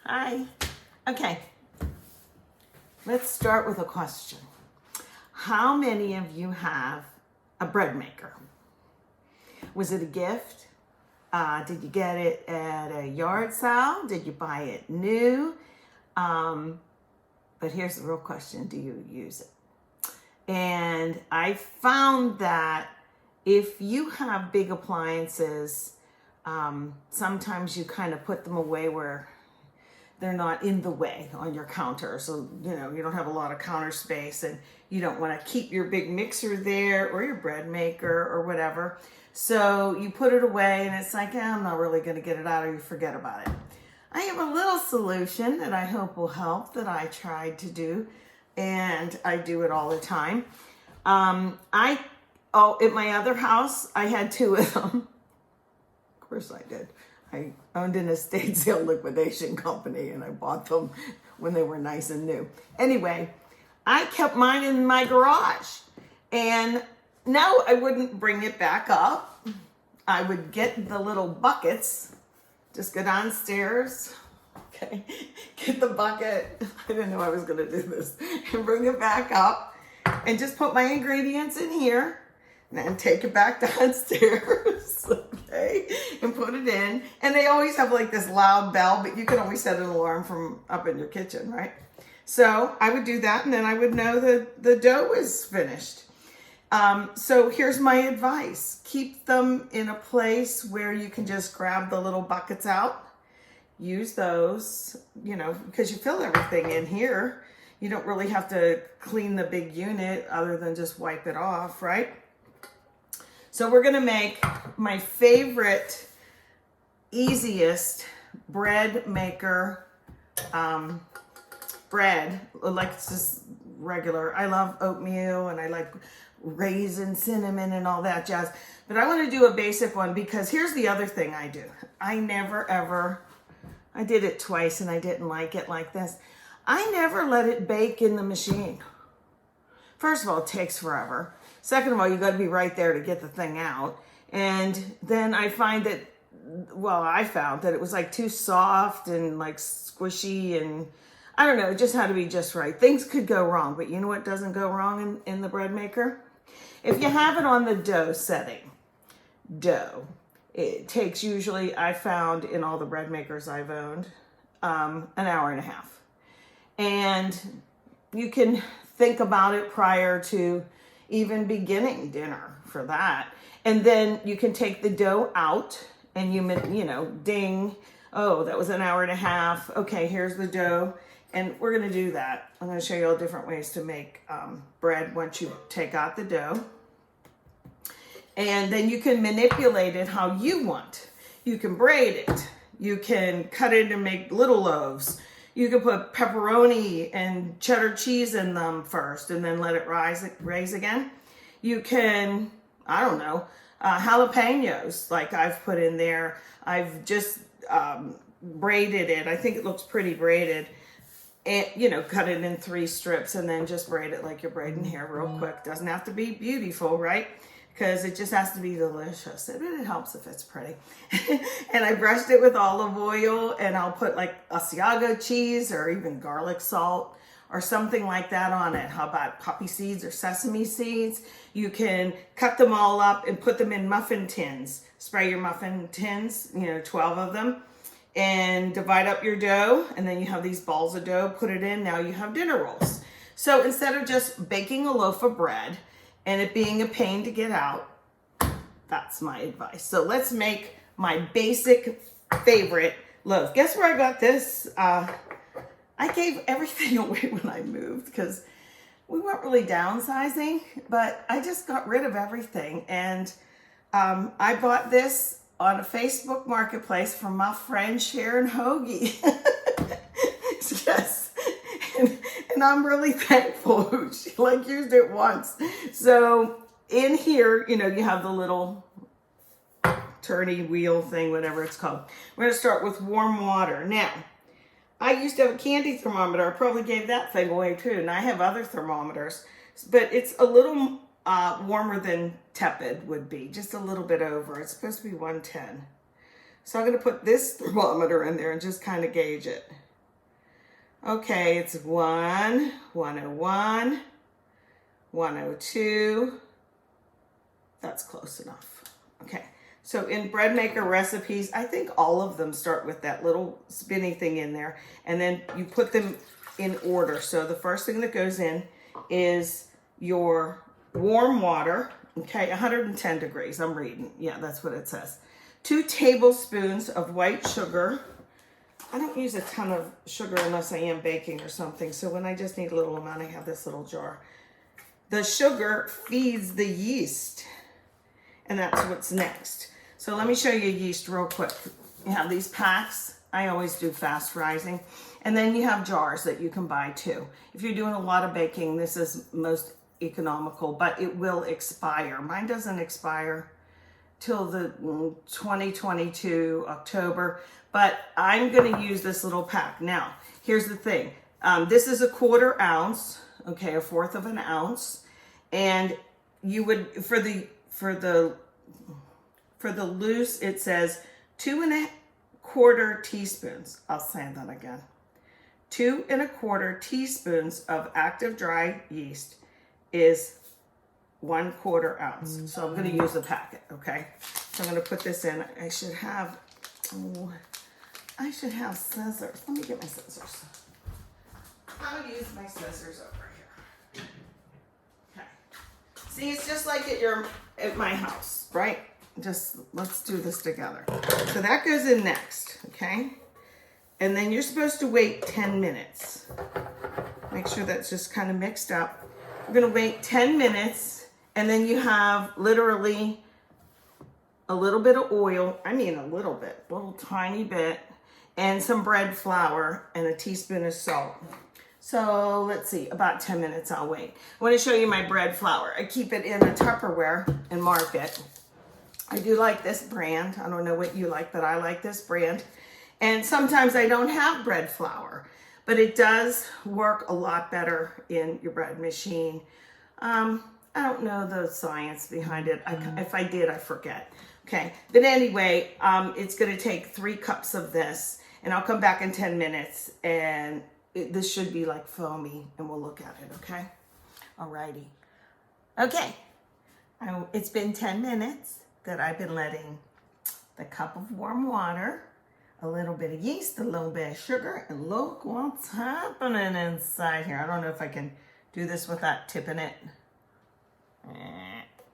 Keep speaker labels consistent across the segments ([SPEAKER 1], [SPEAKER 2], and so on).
[SPEAKER 1] Hi. Okay, let's start with a question. How many of you have a bread maker? Was it a gift? Did you get it at a yard sale? Did you buy it new? But here's the real question, do you use it? And I found that if you have big appliances, sometimes you kind of put them away where they're not in the way on your counter. So, you don't have a lot of counter space and you don't want to keep your big mixer there or your bread maker or whatever. So you put it away and it's like, I'm not really going to get it out, or you forget about it. I have a little solution that I hope will help that I tried to do, and I do it all the time. At my other house, I had two of them. Of course I did. I owned an estate sale liquidation company and I bought them when they were nice and new. Anyway, I kept mine in my garage, and no, I wouldn't bring it back up. I would get the little buckets, just go downstairs, okay, get the bucket. I didn't know I was going to do this, and bring it back up and just put my ingredients in here. And then take it back downstairs, okay, and put it in. And they always have like this loud bell, but you can always set an alarm from up in your kitchen, right? So I would do that, and then I would know that the dough is finished. So here's my advice. Keep them in a place where you can just grab the little buckets out. Use those, because you fill everything in here. You don't really have to clean the big unit other than just wipe it off, right? So we're gonna make my favorite, easiest bread maker bread. Like, it's just regular. I love oatmeal and I like raisin, cinnamon, and all that jazz. But I want to do a basic one because here's the other thing I do. I did it twice and I didn't like it like this. I never let it bake in the machine. First of all, it takes forever. Second of all, you got to be right there to get the thing out. And then I found that it was like too soft and like squishy, and I don't know, it just had to be just right. Things could go wrong, but you know what doesn't go wrong in the bread maker? If you have it on the dough setting, it takes usually, I found in all the bread makers I've owned, an hour and a half. And you can think about it prior to even beginning dinner for that. And then you can take the dough out and ding, oh, that was an hour and a half. Okay, here's the dough. And we're gonna do that. I'm gonna show you all different ways to make bread once you take out the dough. And then you can manipulate it how you want. You can braid it. You can cut it and make little loaves. You can put pepperoni and cheddar cheese in them first and then let it raise again. You can, jalapenos, like I've put in there. I've just braided it. I think it looks pretty braided. And, cut it in 3 strips and then just braid it like you're braiding hair real quick. Doesn't have to be beautiful, right? Because it just has to be delicious. It helps if it's pretty. And I brushed it with olive oil, and I'll put like Asiago cheese or even garlic salt or something like that on it. How about poppy seeds or sesame seeds? You can cut them all up and put them in muffin tins. Spray your muffin tins, 12 of them, and divide up your dough. And then you have these balls of dough, put it in. Now you have dinner rolls. So instead of just baking a loaf of bread and it being a pain to get out, that's my advice. So let's make my basic favorite loaf. Guess where I got this? I gave everything away when I moved because we weren't really downsizing, but I just got rid of everything. And I bought this on a Facebook marketplace from my friend Sharon Hoagie. Yes. And I'm really thankful she used it once. So in here, you have the little turny wheel thing, whatever it's called. We're going to start with warm water. Now, I used to have a candy thermometer. I probably gave that thing away too. And I have other thermometers, but it's a little warmer than tepid would be, just a little bit over. It's supposed to be 110. So I'm going to put this thermometer in there and just kind of gauge it. Okay, it's 1, 101, 102. That's close enough. Okay, so in bread maker recipes, I think all of them start with that little spinny thing in there, and then you put them in order. So the first thing that goes in is your warm water, okay, 110 degrees, I'm reading. Yeah, that's what it says. 2 tablespoons of white sugar. I don't use a ton of sugar unless I am baking or something. So when I just need a little amount, I have this little jar. The sugar feeds the yeast, and that's what's next. So let me show you yeast real quick. You have these packs. I always do fast rising. And then you have jars that you can buy too. If you're doing a lot of baking, this is most economical, but it will expire. Mine doesn't expire till the 2022 October, but I'm gonna use this little pack. Now, here's the thing. This is a 1/4 ounce, okay, 1/4 of an ounce. And you would, for the loose, it says 2 1/4 teaspoons. I'll say that again. 2 1/4 teaspoons of active dry yeast is 1/4 ounce. So I'm going to use a packet, okay? So I'm going to put this in. I should have scissors. Let me get my scissors. I'm going to use my scissors over here. Okay. See, it's just like at my house, right? Just let's do this together. So that goes in next, okay? And then you're supposed to wait 10 minutes. Make sure that's just kind of mixed up. We're going to wait 10 minutes, and then you have literally a little bit of oil. I mean a little tiny bit, and some bread flour and a teaspoon of salt. So let's see, about 10 minutes I'll wait. I want to show you my bread flour. I keep it in a Tupperware and mark it. I do like this brand. I don't know what you like, but I like this brand. And sometimes I don't have bread flour, but it does work a lot better in your bread machine. I don't know the science behind it. If I did, I forget. Okay, but anyway, it's going to take 3 cups of this, and I'll come back in 10 minutes, and this should be like foamy, and we'll look at it, okay? Alrighty. Okay, it's been 10 minutes that I've been letting the cup of warm water, a little bit of yeast, a little bit of sugar, and look what's happening inside here. I don't know if I can do this without tipping it.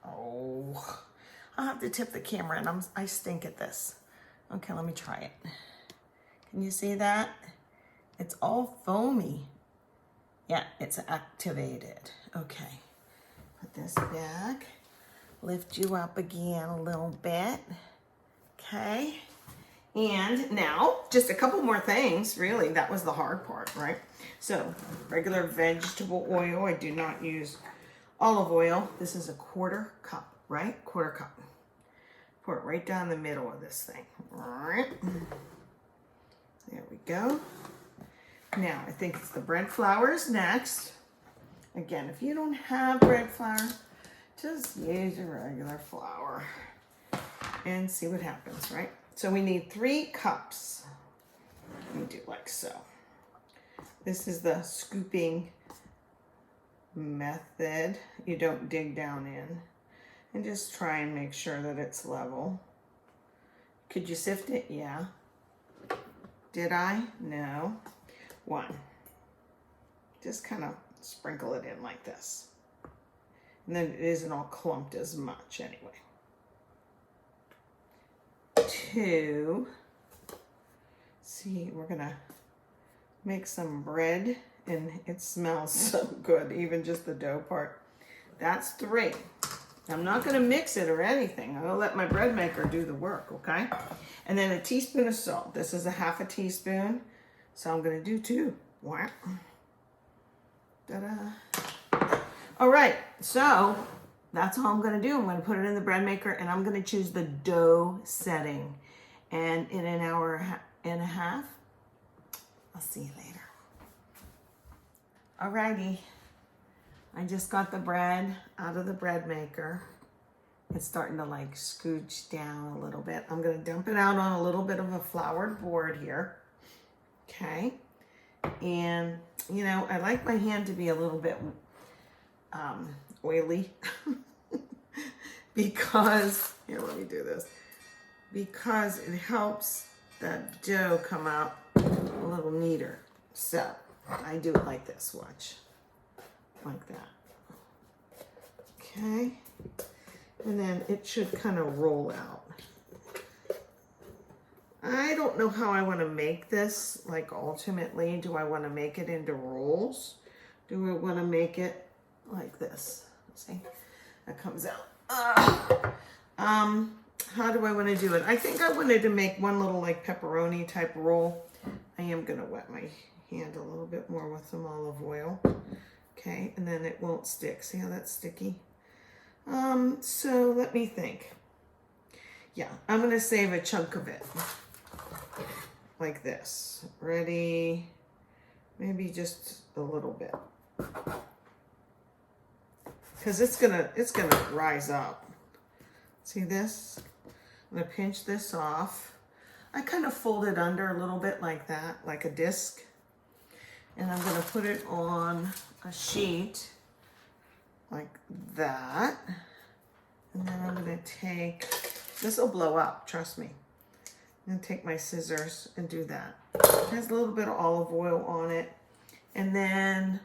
[SPEAKER 1] Oh, I'll have to tip the camera, and I stink at this. Okay, let me try it. Can you see that? It's all foamy. Yeah, it's activated. Okay, put this back. Lift you up again a little bit. Okay. And now, just a couple more things, really. That was the hard part, right? So, regular vegetable oil. I do not use olive oil. This is a 1/4 cup, right? 1/4 cup. Pour it right down the middle of this thing. All right. There we go. Now, I think it's the bread flours next. Again, if you don't have bread flour, just use your regular flour and see what happens, right? So we need 3 cups. Let me do like so. This is the scooping method. You don't dig down in. And just try and make sure that it's level. Could you sift it? Yeah. Did I? No. 1. Just kind of sprinkle it in like this. And then it isn't all clumped as much anyway. 2. See, we're gonna make some bread, and it smells so good, even just the dough part. That's 3. I'm not gonna mix it or anything. I'm gonna let my bread maker do the work, okay? And then a teaspoon of salt. This is a 1/2 teaspoon, so I'm gonna do 2. Wow. Ta-da. All right, so that's all I'm gonna do. I'm gonna put it in the bread maker, and I'm gonna choose the dough setting. And in an hour and a half, I'll see you later. Alrighty, I just got the bread out of the bread maker. It's starting to like scooch down a little bit. I'm gonna dump it out on a little bit of a floured board here. Okay, And, you know, I like my hand to be a little bit oily because, here, let me do this, because it helps that dough come out a little neater. So I do it like this, watch, like that. Okay, and then it should kind of roll out. I don't know how I want to make this, like ultimately. Do I want to make it into rolls? Do I want to make it like this? See, that comes out. How do I want to do it? I think I wanted to make one little like pepperoni type roll. I am going to wet my hand a little bit more with some olive oil. Okay, and then it won't stick. See how that's sticky? So let me think. Yeah, I'm going to save a chunk of it. Like this. Ready? Maybe just a little bit. Because it's gonna rise up. See this? I'm gonna pinch this off. I kind of fold it under a little bit like that, like a disc. And I'm gonna put it on a sheet like that. And then I'm gonna take, this will blow up, trust me. I'm gonna take my scissors and do that. It has a little bit of olive oil on it. And then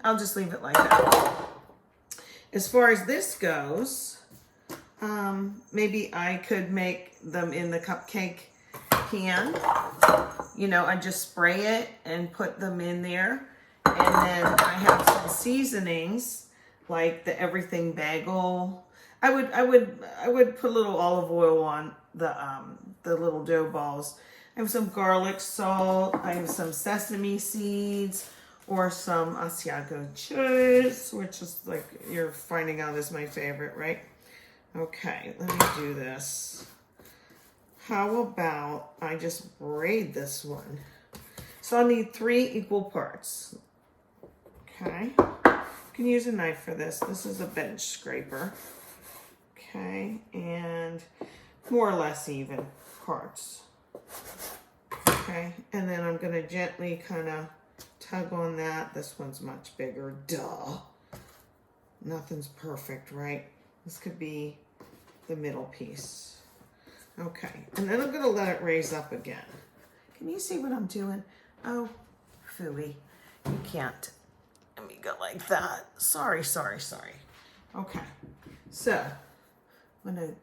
[SPEAKER 1] I'll just leave it like that. As far as this goes, maybe I could make them in the cupcake pan. You know, I just spray it and put them in there. And then I have some seasonings like the everything bagel. I would put a little olive oil on the little dough balls. I have some garlic salt. I have some sesame seeds or some Asiago cheese, which is like you're finding out is my favorite, right? Okay, let me do this. How about I just braid this one? So I'll need 3 equal parts. Okay, you can use a knife for this. This is a bench scraper. Okay, and more or less even parts. Okay, and then I'm gonna gently kind of tug on that. This one's much bigger, duh. Nothing's perfect, right? This could be the middle piece. Okay, and then I'm gonna let it raise up again. Can you see what I'm doing? Oh, phooey, you can't. Let me go like that. Sorry. Okay, so I'm gonna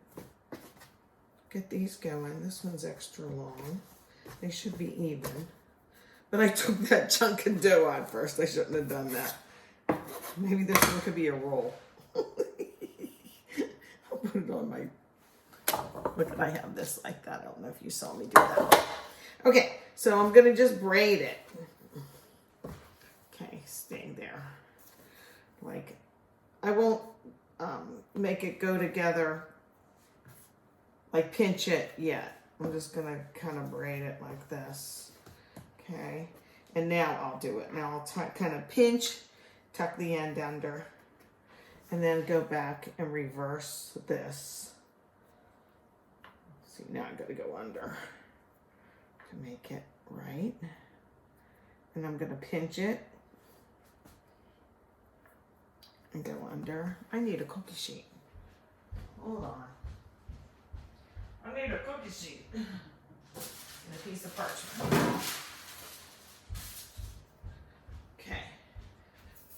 [SPEAKER 1] get these going. This one's extra long. They should be even. But I took that chunk of dough out first. I shouldn't have done that. Maybe this one could be a roll. I'll put it on my... Look, I have this like that. I don't know if you saw me do that. Okay, so I'm going to just braid it. Okay, stay there. Like, I won't make it go together, like pinch it yet. I'm just going to kind of braid it like this. Okay, and now I'll do it. Now I'll kind of pinch, tuck the end under, and then go back and reverse this. See, now I gotta go under to make it right. And I'm gonna pinch it and go under. I need a cookie sheet. Hold on. I need a cookie sheet and a piece of parchment. Okay.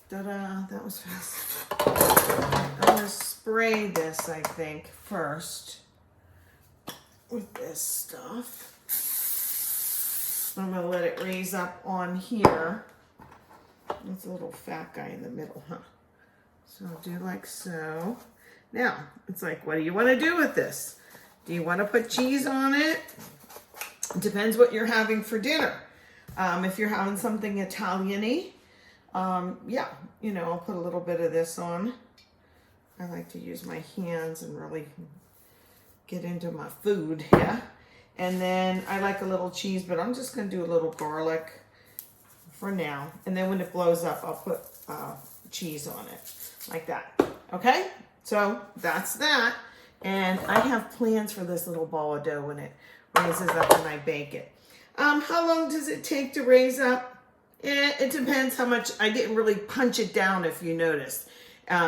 [SPEAKER 1] Ta-da, that was fast. I'm gonna spray this, I think, first with this stuff. I'm gonna let it raise up on here. There's a little fat guy in the middle, huh? So I'll do like so. Now, it's like, what do you want to do with this? Do you want to put cheese on it? It depends what you're having for dinner. If you're having something Italian-y, yeah, you know, I'll put a little bit of this on. I like to use my hands and really get into my food, yeah. And then I like a little cheese, but I'm just going to do a little garlic for now. And then when it blows up, I'll put cheese on it, like that. Okay? So that's that. And I have plans for this little ball of dough when it raises up and I bake it. How long does it take to raise up? It depends how much. I didn't really punch it down, if you noticed,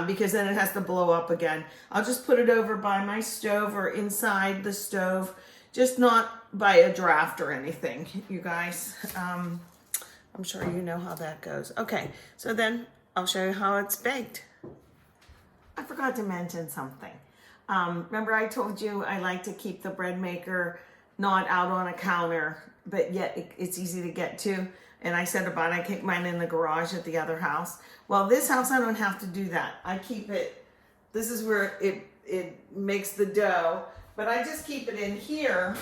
[SPEAKER 1] because then it has to blow up again. I'll just put it over by my stove or inside the stove, just not by a draft or anything, you guys. I'm sure you know how that goes. Okay, so then I'll show you how it's baked. I forgot to mention something. Remember I told you I like to keep the bread maker not out on a counter, but yet it's easy to get to. And I said about I keep mine in the garage at the other house. Well, this house I don't have to do that. I keep it, this is where it makes the dough, but I just keep it in here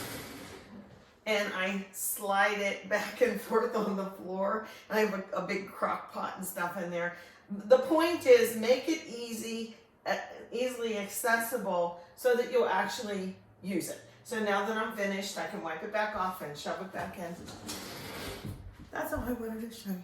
[SPEAKER 1] and I slide it back and forth on the floor. And I have a big crock pot and stuff in there. The point is make it easily accessible so that you'll actually use it. So now that I'm finished, I can wipe it back off and shove it back in. That's all I wanted to show you.